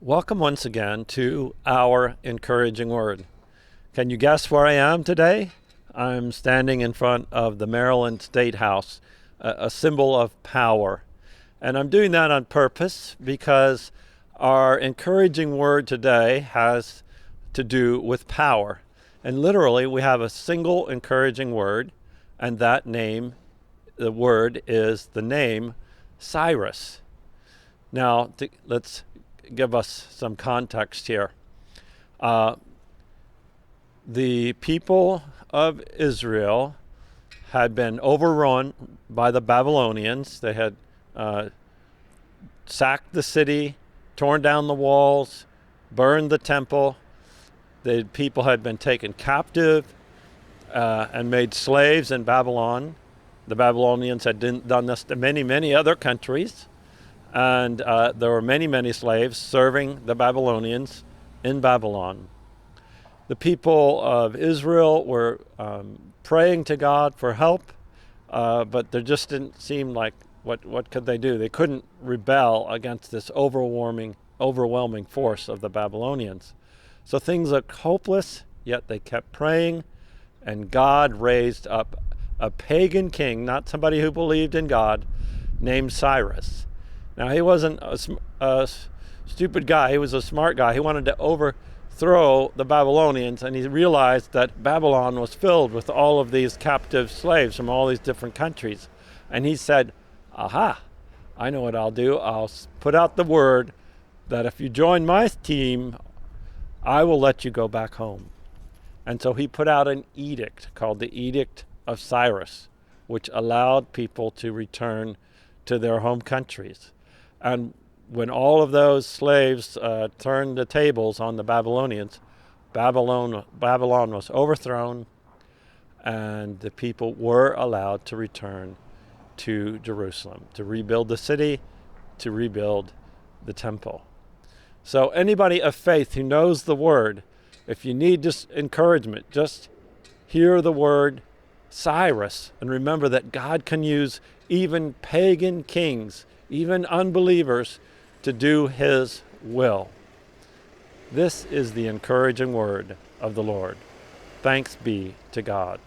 Welcome once again to our encouraging word. Can you guess where I am today? I'm standing in front of the Maryland State House, a symbol of power. And I'm doing that on purpose because our encouraging word today has to do with power. And literally, we have a single encouraging word, and that name, the word is the name Cyrus. Now, let's give us some context here. The people of Israel had been overrun by the Babylonians. They had sacked the city, torn down the walls, burned the temple. The people had been taken captive and made slaves in Babylon. The Babylonians had done this to many, many other countries. And there were many, many slaves serving the Babylonians in Babylon. The people of Israel were praying to God for help, but there just didn't seem like what could they do? They couldn't rebel against this overwhelming force of the Babylonians. So things looked hopeless, yet they kept praying, and God raised up a pagan king, not somebody who believed in God, named Cyrus. Now, he wasn't a stupid guy. He was a smart guy. He wanted to overthrow the Babylonians, and he realized that Babylon was filled with all of these captive slaves from all these different countries. And he said, aha, I know what I'll do. I'll put out the word that if you join my team, I will let you go back home. And so he put out an edict called the Edict of Cyrus, which allowed people to return to their home countries. And when all of those slaves turned the tables on the Babylonians, Babylon was overthrown, and the people were allowed to return to Jerusalem, to rebuild the city, to rebuild the temple. So anybody of faith who knows the word, if you need just encouragement, just hear the word Cyrus, and remember that God can use even pagan kings, even unbelievers, to do his will. This is the encouraging word of the Lord. Thanks be to God.